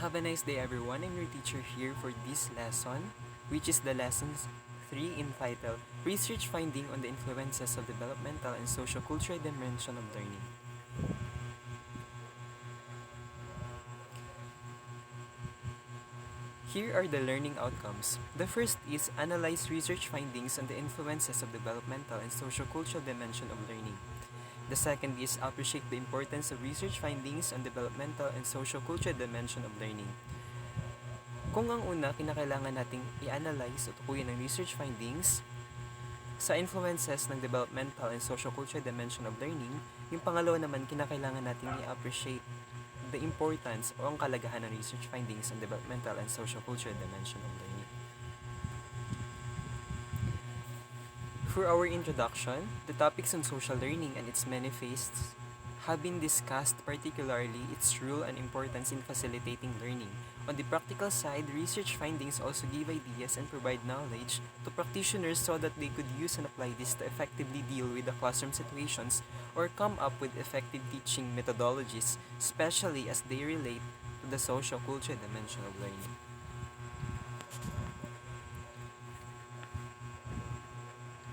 Have a nice day, everyone. I'm your teacher here for this lesson, which is the lesson 3 entitled Research Finding on the Influences of Developmental and Sociocultural Dimension of Learning. Here are the learning outcomes. The first is analyze research findings on the influences of developmental and sociocultural dimension of learning. The second is appreciate the importance of research findings on developmental and sociocultural dimension of learning. Kung ang una, kinakailangan nating i-analyze o tukuyin ang research findings sa influences ng developmental and sociocultural dimension of learning, yung pangalawa naman, kinakailangan nating i-appreciate the importance o ang kalagahan ng research findings on developmental and sociocultural dimension of learning. For our introduction, the topics on social learning and its many phases have been discussed, particularly its role and importance in facilitating learning. On the practical side, research findings also give ideas and provide knowledge to practitioners so that they could use and apply this to effectively deal with the classroom situations or come up with effective teaching methodologies, especially as they relate to the social-cultural dimension of learning.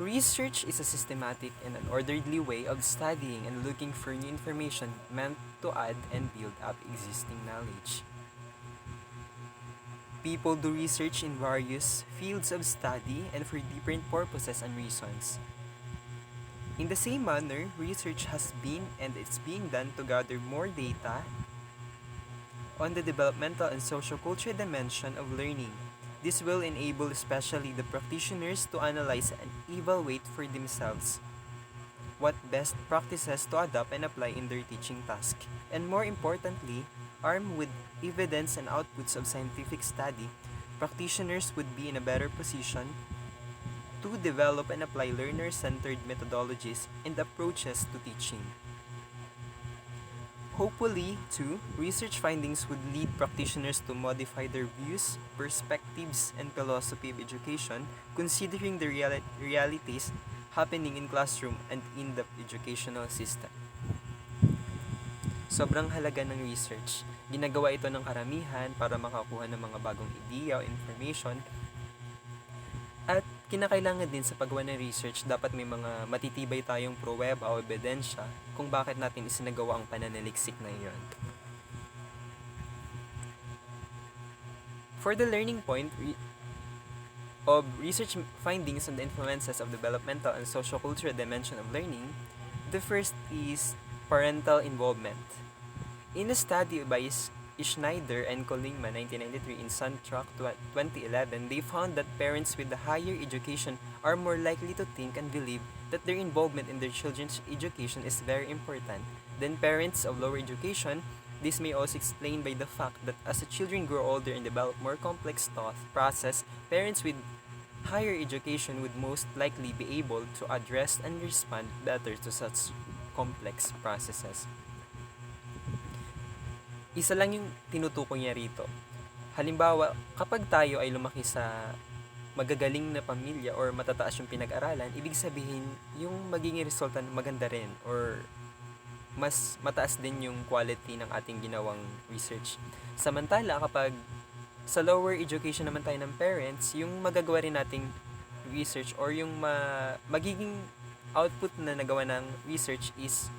Research is a systematic and an orderly way of studying and looking for new information meant to add and build up existing knowledge. People do research in various fields of study and for different purposes and reasons. In the same manner, research has been and it's being done to gather more data on the developmental and sociocultural dimension of learning. This will enable especially the practitioners to analyze and evaluate for themselves what best practices to adopt and apply in their teaching task. And more importantly, armed with evidence and outputs of scientific study, practitioners would be in a better position to develop and apply learner-centered methodologies and approaches to teaching. Hopefully, too, research findings would lead practitioners to modify their views, perspectives, and philosophy of education, considering the realities happening in classroom and in the educational system. Sobrang halaga ng research. Ginagawa ito ng karamihan para makakuha ng mga bagong ideya o information. At kinakailangan din sa paggawa ng research, dapat may mga matitibay tayong pruweba o ebidensya kung bakit natin isinagawa ang pananaliksik na iyon. For the learning point of research findings on the influences of developmental and sociocultural dimension of learning, the first is parental involvement. In a study by Schneider and Kolingman 1993 in Suntrack 2011, they found that parents with the higher education are more likely to think and believe that their involvement in their children's education is very important than parents of lower education. This may also explain by the fact that as the children grow older and develop more complex thought process, parents with higher education would most likely be able to address and respond better to such complex processes. Isa lang yung tinutukoy niya rito. Halimbawa, kapag tayo ay lumaki sa magagaling na pamilya or matataas yung pinag-aralan, ibig sabihin yung magiging resulta maganda rin or mas mataas din yung quality ng ating ginawang research. Samantala, kapag sa lower education naman tayo ng parents, yung magagawa rin nating research or yung magiging output na nagawa ng research is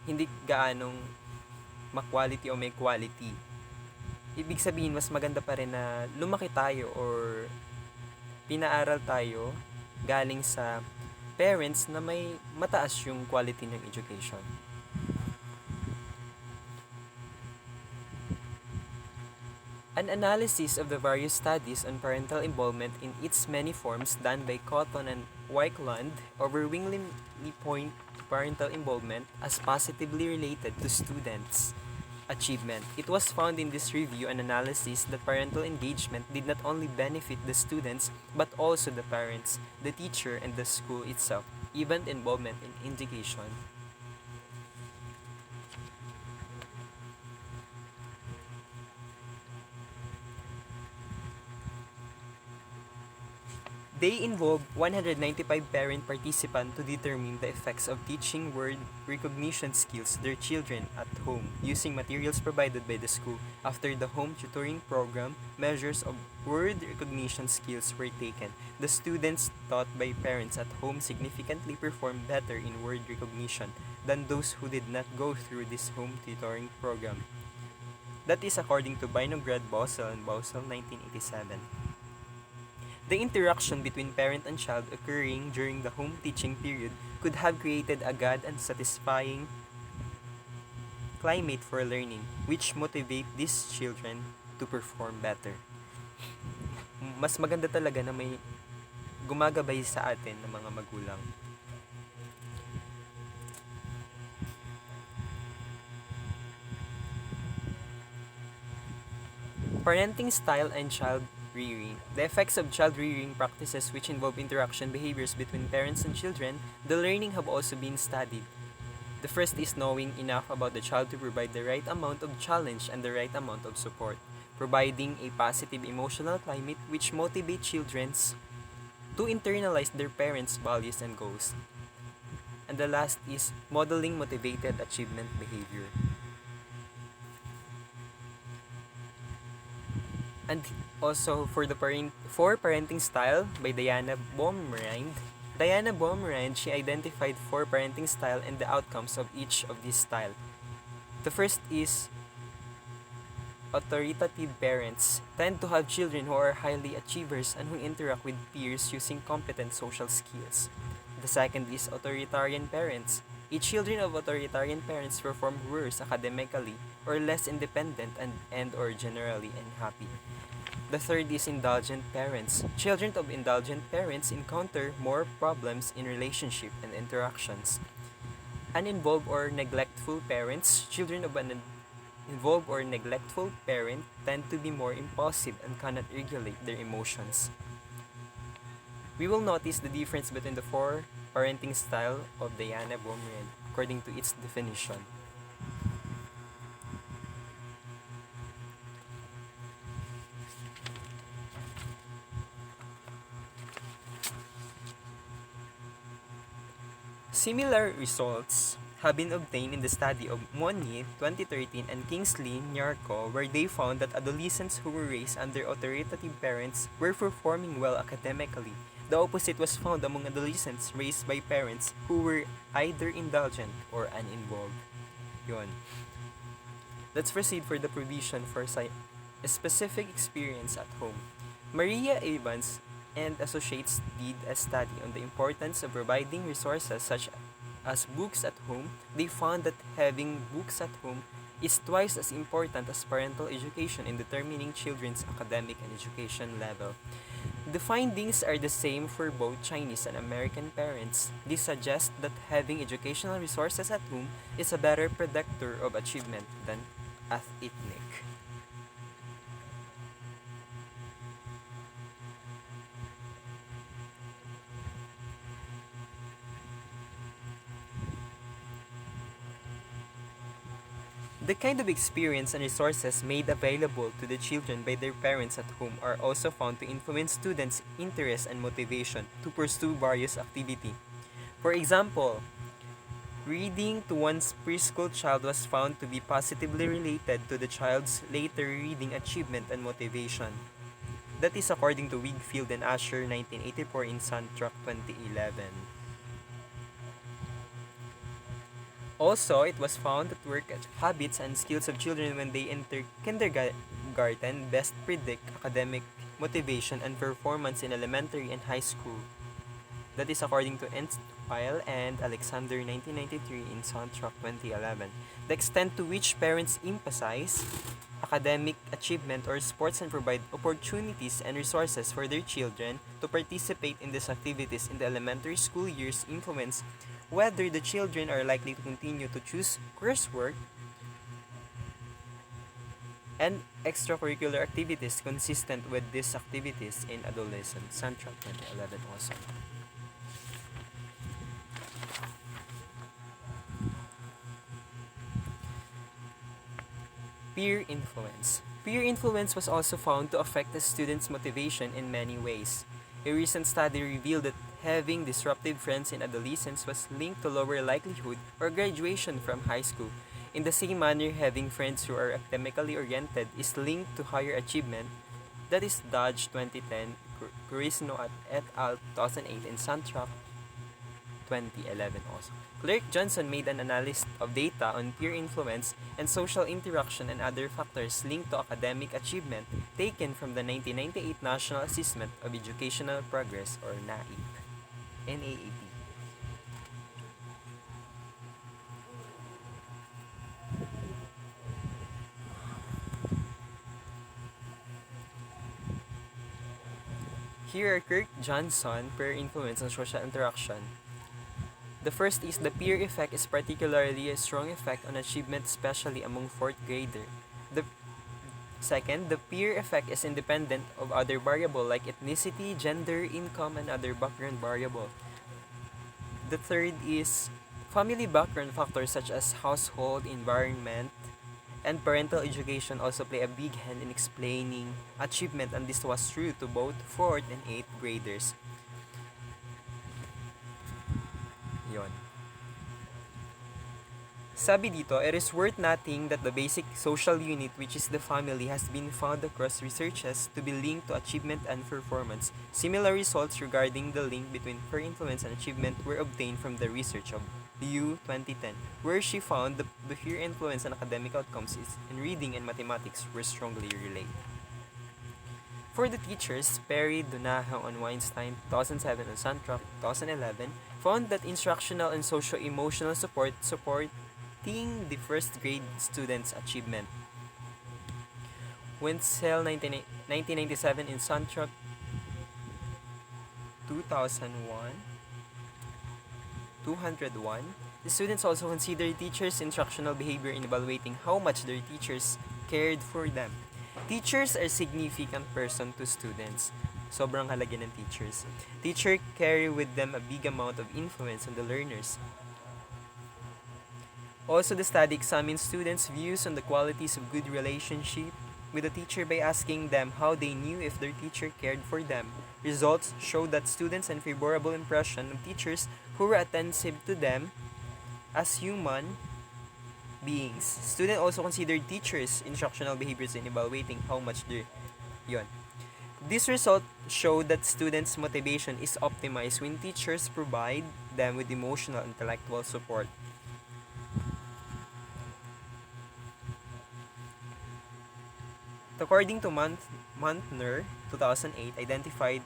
hindi gaanong ma-quality o may quality. Ibig sabihin, mas maganda pa rin na lumaki tayo or pinaaral tayo galing sa parents na may mataas yung quality ng education. An analysis of the various studies on parental involvement in its many forms done by Cotton and Weichland overwhelmingly point to parental involvement as positively related to students' achievement. It was found in this review and analysis that parental engagement did not only benefit the students but also the parents, the teacher, and the school itself, even involvement in education. They involve 195 parent participants to determine the effects of teaching word recognition skills to their children at home using materials provided by the school. After the home tutoring program, measures of word recognition skills were taken. The students taught by parents at home significantly performed better in word recognition than those who did not go through this home tutoring program. That is according to Vinograd, Bosel, and Bosel 1987. The interaction between parent and child occurring during the home teaching period could have created a good and satisfying climate for learning, which motivate these children to perform better. Mas maganda talaga na may gumagabay sa atin ng mga magulang. Parenting style and child rearing. The effects of child rearing practices which involve interaction behaviors between parents and children, the learning have also been studied. The first is knowing enough about the child to provide the right amount of challenge and the right amount of support, providing a positive emotional climate which motivates children to internalize their parents' values and goals. And the last is modeling motivated achievement behavior. And also for parenting style by Diana Baumrind. Diana Baumrind, she identified 4 parenting style and the outcomes of each of these style. The first is authoritative parents tend to have children who are highly achievers and who interact with peers using competent social skills. The second is authoritarian parents. Children of authoritarian parents perform worse academically or less independent and or generally unhappy. The third is indulgent parents. Children of indulgent parents encounter more problems in relationship and interactions. Uninvolved or neglectful parents. Children of an involved or neglectful parent tend to be more impulsive and cannot regulate their emotions. We will notice the difference between the 4 parenting style of Diana Baumrind according to its definition. Similar results have been obtained in the study of Monnier 2013 and Kingsley Nyarko, where they found that adolescents who were raised under authoritative parents were performing well academically. The opposite was found among adolescents raised by parents who were either indulgent or uninvolved. Yun. Let's proceed for the provision for a specific experience at home. Maria Evans and associates did a study on the importance of providing resources such as books at home. They found that having books at home is twice as important as parental education in determining children's academic and education level. The findings are the same for both Chinese and American parents. They suggest that having educational resources at home is a better predictor of achievement than ethnic. The kind of experience and resources made available to the children by their parents at home are also found to influence students' interest and motivation to pursue various activity. For example, reading to one's preschool child was found to be positively related to the child's later reading achievement and motivation. That is according to Wigfield and Asher 1984 in Soundtrack 2011. Also, it was found that work habits and skills of children when they enter kindergarten best predict academic motivation and performance in elementary and high school. That is according to Entwistle and Alexander 1993 in Soundtrack 2011. The extent to which parents emphasize academic achievement or sports and provide opportunities and resources for their children to participate in these activities in the elementary school years influence whether the children are likely to continue to choose coursework and extracurricular activities consistent with these activities in adolescence. Soundtrack 2011 also. Peer influence. Peer influence was also found to affect the students' motivation in many ways. A recent study revealed that having disruptive friends in adolescence was linked to lower likelihood or graduation from high school. In the same manner, having friends who are academically oriented is linked to higher achievement. That is Dodge 2010, Curisno et al. 2008, and Santrak 2011 also. Clerk Johnson made an analysis of data on peer influence and social interaction and other factors linked to academic achievement taken from the 1998 National Assessment of Educational Progress or NAEP. NAEP. Here are Kirk Johnson peer influence and social interaction. The first is the peer effect is particularly a strong effect on achievement, especially among fourth grader. The second, the peer effect is independent of other variables like ethnicity, gender, income, and other background variable. The third is family background factors such as household, environment, and parental education also play a big hand in explaining achievement, and this was true to both 4th and 8th graders. Yon. Sabi dito, it is worth noting that the basic social unit, which is the family, has been found across researches to be linked to achievement and performance. Similar results regarding the link between peer influence and achievement were obtained from the research of Liu 2010, where she found the peer influence and academic outcomes in reading and mathematics were strongly related. For the teachers, Perry, Donahoe, and Weinstein 2007 and Santrak 2011 found that instructional and socio-emotional supporting the first grade students' achievement. Wenzel 1997 in Santrak 201, the students also considered teachers' instructional behavior in evaluating how much their teachers cared for them. Teachers are significant person to students. Sobrang halaga ng teachers. Teachers carry with them a big amount of influence on the learners. Also, the study examines students' views on the qualities of good relationship with the teacher by asking them how they knew if their teacher cared for them. Results show that students had favorable impression of teachers who were attentive to them as human beings. Students also considered teachers' instructional behaviors in evaluating how much they yon. This result showed that students' motivation is optimized when teachers provide them with emotional and intellectual support. According to Mantner 2008, identified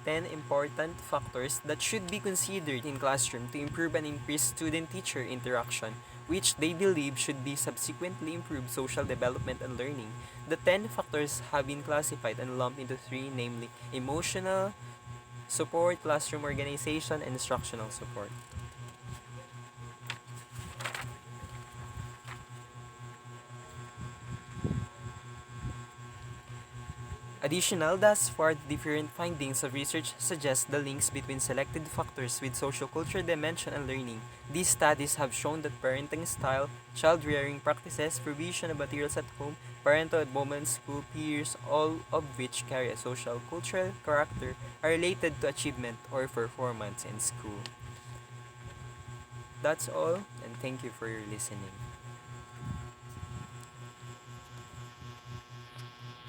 10 important factors that should be considered in classroom to improve and increase student-teacher interaction, which they believe should be subsequently improve social development and learning. The 10 factors have been classified and lumped into 3, namely emotional support, classroom organization, and instructional support. Additional, thus far, different findings of research suggest the links between selected factors with socio-cultural dimension and learning. These studies have shown that parenting style, child-rearing practices, provision of materials at home, parental involvement, school peers, all of which carry a social cultural character, are related to achievement or performance in school. That's all, and thank you for your listening.